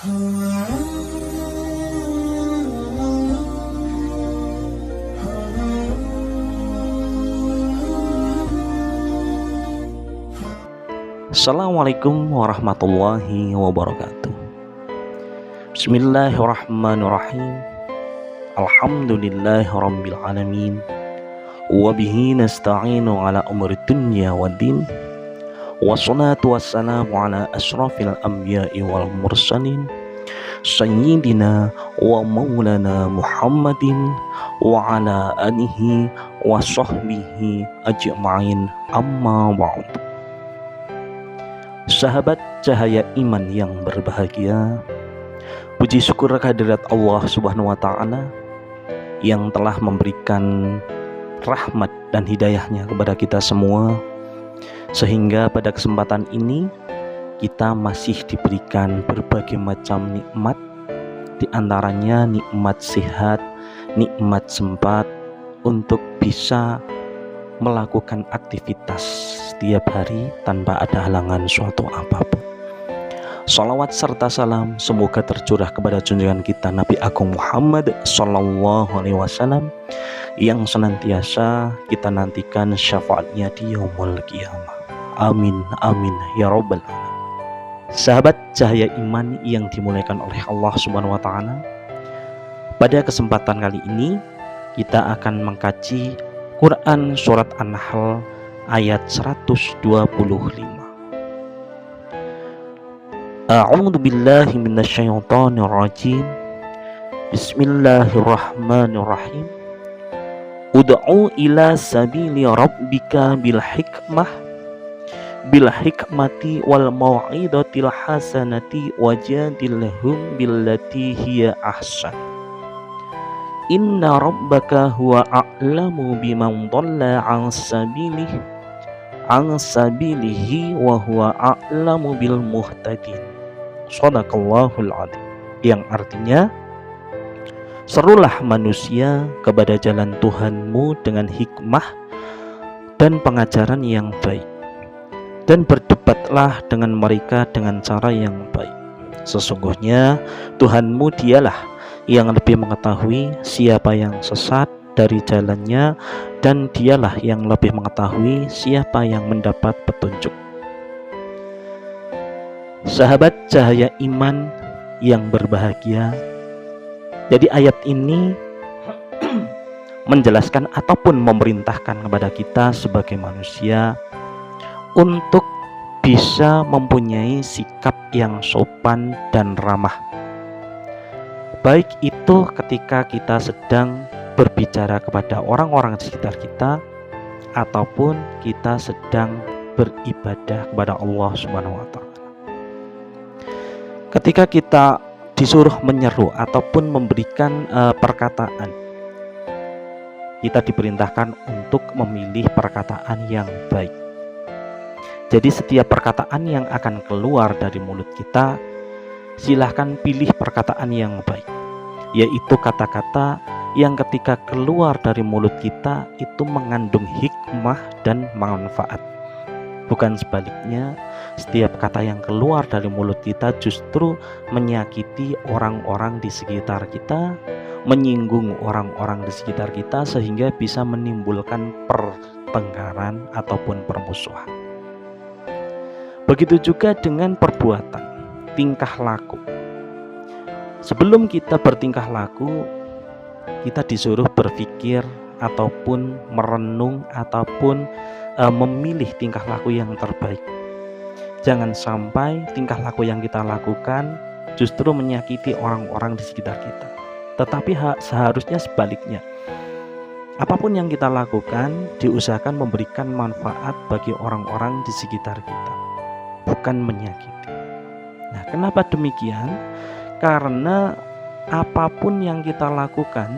Assalamualaikum warahmatullahi wabarakatuh. Bismillahirrahmanirrahim. Alhamdulillahi rabbil alamin. Wabihi nasta'inu ala umri dunya waddin. Wassalatu wassalamu ala asrafil anbiya'i wal mursalin, sayyidina wa maulana Muhammadin wa ala alihi wa sahbihi ajma'in, amma ba'd. Sahabat cahaya iman yang berbahagia, puji syukur kehadirat Allah Subhanahu wa Ta'ala yang telah memberikan rahmat dan hidayahnya kepada kita semua, sehingga pada kesempatan ini kita masih diberikan berbagai macam nikmat, di antaranya nikmat sehat, nikmat sempat untuk bisa melakukan aktivitas setiap hari tanpa ada halangan suatu apapun. Salawat serta salam semoga tercurah kepada junjungan kita Nabi Agung Muhammad Sallallahu Alaihi Wasallam yang senantiasa kita nantikan syafaatnya di yaumul qiyamah. Amin amin ya rabbal alamin. Sahabat cahaya iman yang dimuliakan oleh Allah Subhanahu wa Ta'ala, pada kesempatan kali ini kita akan mengkaji Quran surat An-Nahl ayat 125. A'udzu billahi minasyaitonir rajim. Bismillahirrahmanirrahim. Ud'u ila sabili rabbika bil hikmati wal mau'izatil hasanati wajadilhum billati hiya ahsan. Inna rabbaka huwa a'lamu biman dhalla an sabilihi wa huwa a'lamu bil muhtadin. Shadaqallahul adzim. Yang artinya, serulah manusia kepada jalan Tuhanmu dengan hikmah dan pengajaran yang baik, dan berdebatlah dengan mereka dengan cara yang baik. Sesungguhnya Tuhanmu dialah yang lebih mengetahui siapa yang sesat dari jalannya, dan dialah yang lebih mengetahui siapa yang mendapat petunjuk. Sahabat cahaya iman yang berbahagia, jadi ayat ini menjelaskan ataupun memerintahkan kepada kita sebagai manusia untuk bisa mempunyai sikap yang sopan dan ramah, baik itu ketika kita sedang berbicara kepada orang-orang di sekitar kita ataupun kita sedang beribadah kepada Allah Subhanahu wa Ta'ala. Ketika kita disuruh menyeru ataupun memberikan perkataan, kita diperintahkan untuk memilih perkataan yang baik. Jadi setiap perkataan yang akan keluar dari mulut kita, silahkan pilih perkataan yang baik, yaitu kata-kata yang ketika keluar dari mulut kita itu mengandung hikmah dan manfaat. Bukan sebaliknya, setiap kata yang keluar dari mulut kita justru menyakiti orang-orang di sekitar kita, menyinggung orang-orang di sekitar kita, sehingga bisa menimbulkan pertengkaran ataupun permusuhan. Begitu juga dengan perbuatan, tingkah laku. Sebelum kita bertingkah laku, kita disuruh berpikir ataupun merenung ataupun memilih tingkah laku yang terbaik. Jangan sampai tingkah laku yang kita lakukan justru menyakiti orang-orang di sekitar kita. Tetapi seharusnya sebaliknya. Apapun yang kita lakukan diusahakan memberikan manfaat bagi orang-orang di sekitar kita, bukan menyakiti. Nah, kenapa demikian? Karena apapun yang kita lakukan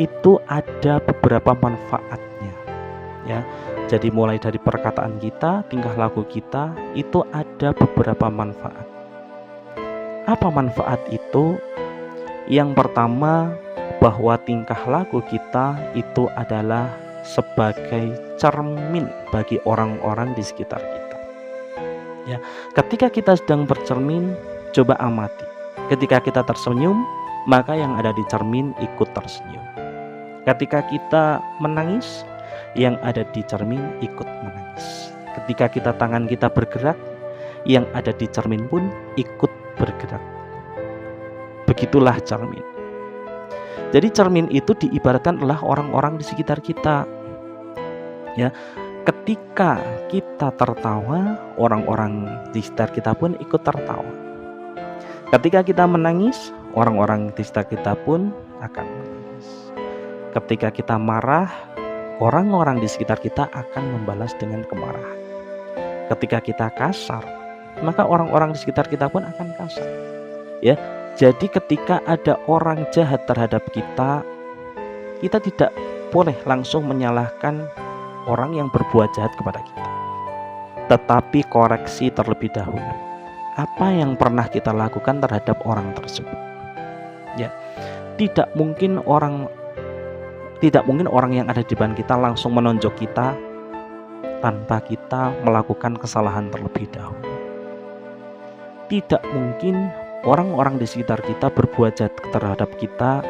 itu ada beberapa manfaatnya, ya. Jadi mulai dari perkataan kita, tingkah laku kita itu ada beberapa manfaat. Apa manfaat itu? Yang pertama, bahwa tingkah laku kita itu adalah sebagai cermin bagi orang-orang di sekitar kita. Ya, ketika kita sedang bercermin, Coba amati. Ketika kita tersenyum, maka yang ada di cermin ikut tersenyum. Ketika kita menangis, yang ada di cermin ikut menangis. Ketika tangan kita bergerak, yang ada di cermin pun ikut bergerak. Begitulah cermin. Jadi cermin itu diibaratkan adalah orang-orang di sekitar kita. Ya, ketika kita tertawa, orang-orang di sekitar kita pun ikut tertawa. Ketika kita menangis, orang-orang di sekitar kita pun akan menangis. Ketika kita marah, orang-orang di sekitar kita akan membalas dengan kemarahan. Ketika kita kasar, maka orang-orang di sekitar kita pun akan kasar. Ya, jadi ketika ada orang jahat terhadap kita, kita tidak boleh langsung menyalahkan orang yang berbuat jahat kepada kita, tetapi koreksi terlebih dahulu. Apa yang pernah kita lakukan terhadap orang tersebut? Ya, tidak mungkin orang yang ada di depan kita langsung menonjok kita tanpa kita melakukan kesalahan terlebih dahulu. Tidak mungkin orang-orang di sekitar kita berbuat jahat terhadap kita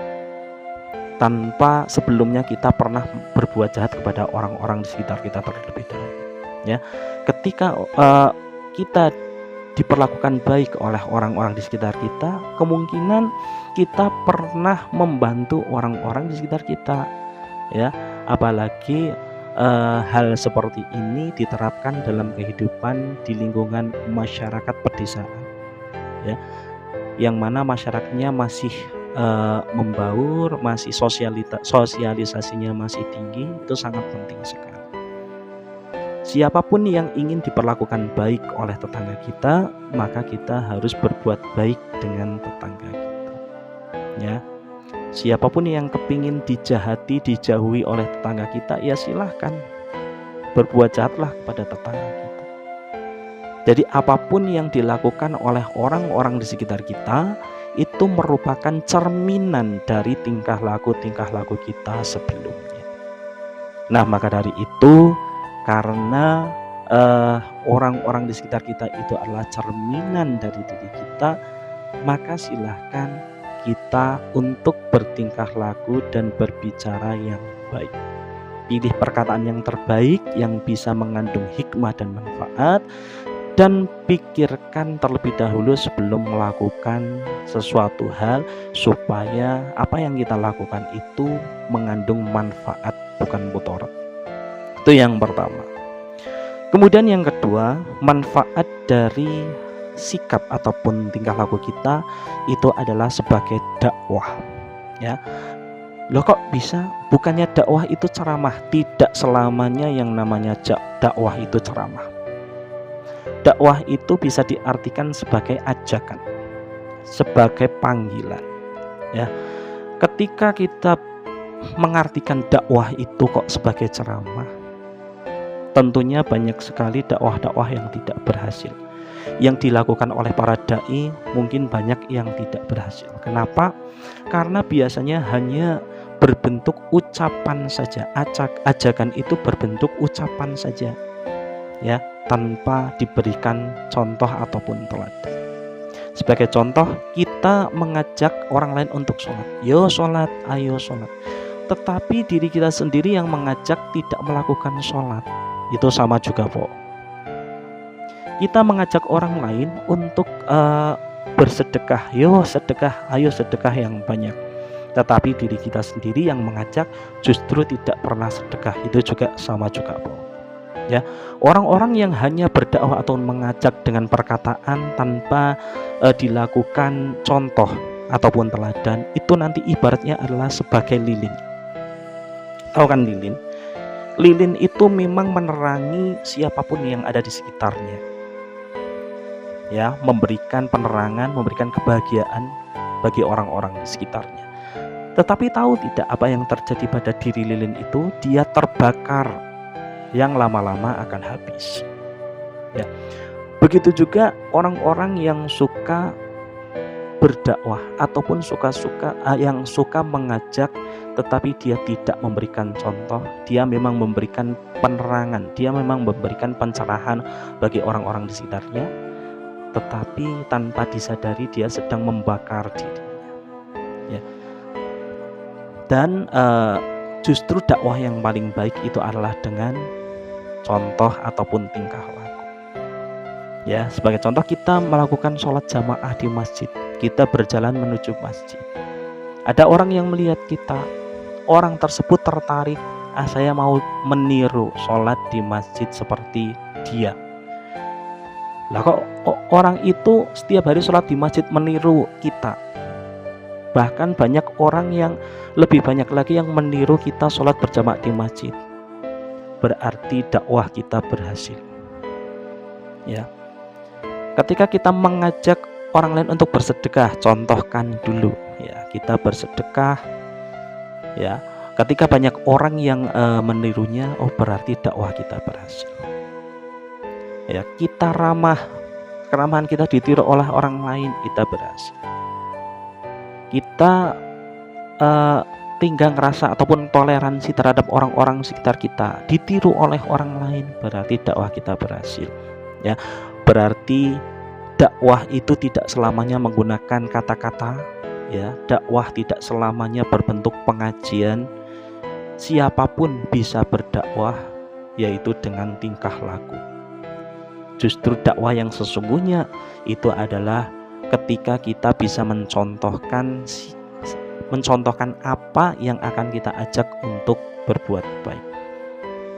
tanpa sebelumnya kita pernah berbuat jahat kepada orang-orang di sekitar kita terlebih dahulu. Ya, ketika kita diperlakukan baik oleh orang-orang di sekitar kita, kemungkinan kita pernah membantu orang-orang di sekitar kita. Ya, apalagi hal seperti ini diterapkan dalam kehidupan di lingkungan masyarakat pedesaan. Ya, yang mana masyarakatnya masih membaur, masih sosialisasinya masih tinggi, itu sangat penting sekali. Siapapun yang ingin diperlakukan baik oleh tetangga kita, maka kita harus berbuat baik dengan tetangga kita. Ya, siapapun yang kepingin dijahati, dijauhi oleh tetangga kita, ya silahkan berbuat jahatlah kepada tetangga kita. Jadi apapun yang dilakukan oleh orang-orang di sekitar kita, itu merupakan cerminan dari tingkah laku kita sebelumnya. Nah, maka dari itu, karena orang-orang di sekitar kita itu adalah cerminan dari diri kita, maka silahkan kita untuk bertingkah laku dan berbicara yang baik. Pilih perkataan yang terbaik yang bisa mengandung hikmah dan manfaat, dan pikirkan terlebih dahulu sebelum melakukan sesuatu hal supaya apa yang kita lakukan itu mengandung manfaat, bukan mudarat. Itu yang pertama. Kemudian yang kedua, manfaat dari sikap ataupun tingkah laku kita itu adalah sebagai dakwah. Ya, loh kok bisa? Bukannya dakwah itu ceramah? Tidak selamanya yang namanya dakwah itu ceramah. Dakwah itu bisa diartikan sebagai ajakan, sebagai panggilan. Ya, ketika kita mengartikan dakwah itu kok sebagai ceramah, tentunya banyak sekali dakwah-dakwah yang tidak berhasil. Yang dilakukan oleh para dai mungkin banyak yang tidak berhasil. Kenapa? Karena biasanya hanya berbentuk ucapan saja. Ajakan itu berbentuk ucapan saja, ya, tanpa diberikan contoh ataupun teladan. Sebagai contoh, kita mengajak orang lain untuk sholat. Yo sholat, ayo sholat. Tetapi diri kita sendiri yang mengajak tidak melakukan sholat, itu sama juga, Pak. Kita mengajak orang lain untuk bersedekah. Yo sedekah, ayo sedekah yang banyak. Tetapi diri kita sendiri yang mengajak justru tidak pernah sedekah, itu juga sama juga, Pak. Ya, orang-orang yang hanya berdakwah atau mengajak dengan perkataan tanpa dilakukan contoh ataupun teladan, itu nanti ibaratnya adalah sebagai lilin. Tahu kan lilin? Lilin itu memang menerangi siapapun yang ada di sekitarnya, ya, memberikan penerangan, memberikan kebahagiaan bagi orang-orang di sekitarnya. Tetapi tahu tidak apa yang terjadi pada diri lilin itu? Dia terbakar, yang lama-lama akan habis. Ya, begitu juga orang-orang yang suka berdakwah ataupun yang suka mengajak, tetapi dia tidak memberikan contoh. Dia memang memberikan penerangan, dia memang memberikan pencerahan bagi orang-orang di sekitarnya. tetapi tanpa disadari dia sedang membakar dirinya, ya. Dan justru dakwah yang paling baik itu adalah dengan contoh ataupun tingkah laku. Ya, sebagai contoh kita melakukan sholat jamaah di masjid, kita berjalan menuju masjid. Ada orang yang melihat kita, orang tersebut tertarik, saya mau meniru sholat di masjid seperti dia. Lah kok orang itu setiap hari sholat di masjid meniru kita? Bahkan banyak orang yang lebih banyak lagi yang meniru kita sholat berjamaah di masjid. Berarti dakwah kita berhasil, ya. Ketika kita mengajak orang lain untuk bersedekah, contohkan dulu, ya, kita bersedekah, ya. Ketika banyak orang yang menirunya, berarti dakwah kita berhasil, ya. Kita keramahan kita ditiru oleh orang lain, kita berhasil. Kita tinggal ngerasa ataupun toleransi terhadap orang-orang sekitar kita ditiru oleh orang lain, berarti dakwah kita berhasil, ya. Berarti dakwah itu tidak selamanya menggunakan kata-kata, ya. Dakwah tidak selamanya berbentuk pengajian. Siapapun bisa berdakwah, yaitu dengan tingkah laku. Justru dakwah yang sesungguhnya itu adalah ketika kita bisa mencontohkan apa yang akan kita ajak untuk berbuat baik,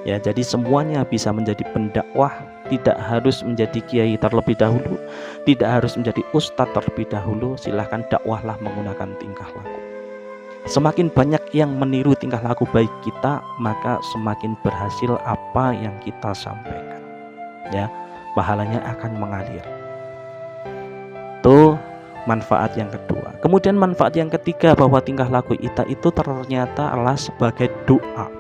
ya. Jadi semuanya bisa menjadi pendakwah, tidak harus menjadi kiai terlebih dahulu, tidak harus menjadi ustadz terlebih dahulu. Silahkan dakwahlah menggunakan tingkah laku. Semakin banyak yang meniru tingkah laku baik kita, maka semakin berhasil apa yang kita sampaikan, ya. Pahalanya akan mengalir. Itu manfaat yang kedua. Kemudian manfaat yang ketiga, bahwa tingkah laku kita itu ternyata adalah sebagai doa,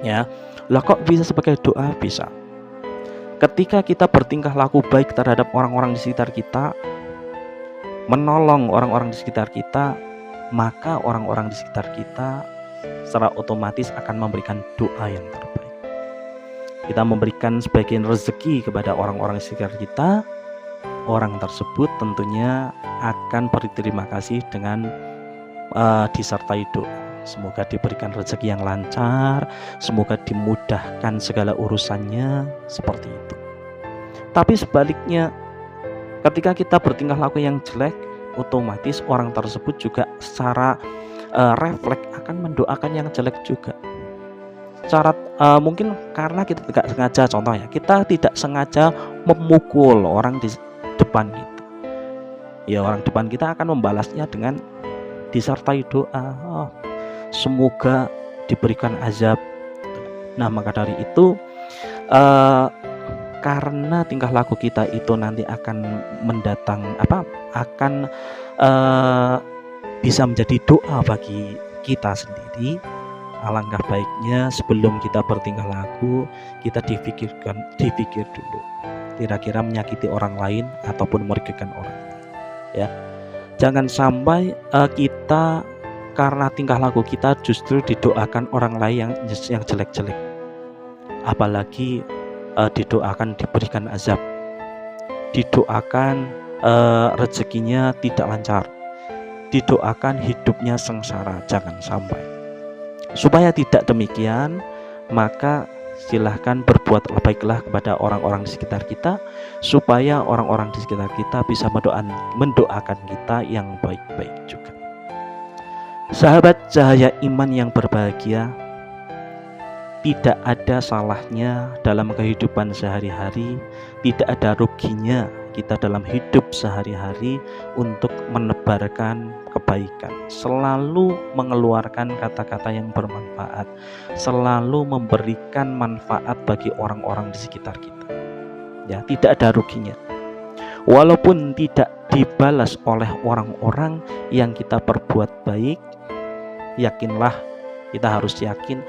ya. Lah kok bisa sebagai doa? Bisa. Ketika kita bertingkah laku baik terhadap orang-orang di sekitar kita, menolong orang-orang di sekitar kita, maka orang-orang di sekitar kita secara otomatis akan memberikan doa yang terbaik. Kita memberikan sebagian rezeki kepada orang-orang di sekitar kita, orang tersebut tentunya akan berterima kasih dengan disertai doa. Semoga diberikan rezeki yang lancar, semoga dimudahkan segala urusannya, seperti itu. Tapi sebaliknya, ketika kita bertingkah laku yang jelek, otomatis orang tersebut juga secara refleks akan mendoakan yang jelek juga. Secara mungkin karena kita tidak sengaja, contohnya kita tidak sengaja memukul orang di depan kita, ya, orang depan kita akan membalasnya dengan disertai doa, semoga diberikan azab. Nah, maka dari itu karena tingkah laku kita itu nanti akan akan bisa menjadi doa bagi kita sendiri. Alangkah baiknya sebelum kita bertingkah laku, kita dipikir dulu, kira-kira menyakiti orang lain ataupun merugikan orang lain, ya. Jangan sampai kita karena tingkah laku kita justru didoakan orang lain yang jelek-jelek, apalagi didoakan diberikan azab, didoakan rezekinya tidak lancar, didoakan hidupnya sengsara. Jangan sampai. Supaya tidak demikian, maka silahkan berbuat baiklah kepada orang-orang di sekitar kita, supaya orang-orang di sekitar kita bisa mendoakan kita yang baik-baik juga. Sahabat cahaya iman yang berbahagia, tidak ada salahnya dalam kehidupan sehari-hari, tidak ada ruginya kita dalam hidup sehari-hari untuk menebarkan kebaikan, selalu mengeluarkan kata-kata yang bermanfaat, selalu memberikan manfaat bagi orang-orang di sekitar kita, ya. Tidak ada ruginya. Walaupun tidak dibalas oleh orang-orang yang kita perbuat baik, yakinlah, kita harus yakin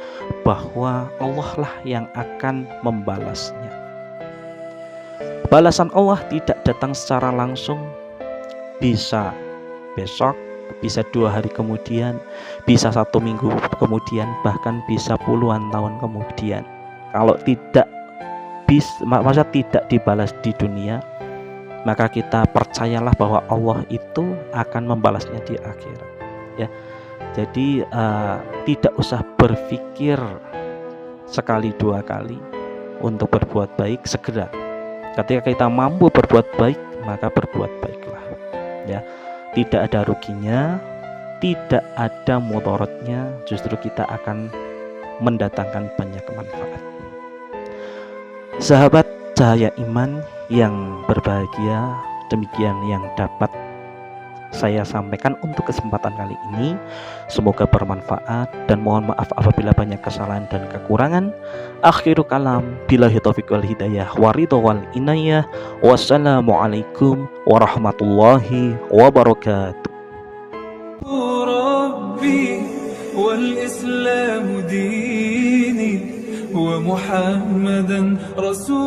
bahwa Allah lah yang akan membalasnya. Balasan Allah tidak datang secara langsung, bisa besok, bisa 2 hari kemudian, bisa 1 minggu kemudian, bahkan bisa puluhan tahun kemudian. Kalau tidak dibalas di dunia, maka kita percayalah bahwa Allah itu akan membalasnya di akhirat, ya. Jadi tidak usah berpikir sekali dua kali untuk berbuat baik, segera ketika kita mampu berbuat baik maka berbuat baiklah, ya. Tidak ada ruginya, tidak ada mudaratnya, justru kita akan mendatangkan banyak manfaat. Sahabat cahaya iman yang berbahagia, demikian yang dapat saya sampaikan untuk kesempatan kali ini. Semoga bermanfaat dan mohon maaf apabila banyak kesalahan dan kekurangan. Akhiru kalam, billahi taufiq wal hidayah wa ridha wal inayah. Wassalamualaikum warahmatullahi wabarakatuh. ربي والإسلام ديني ومحمدا رسول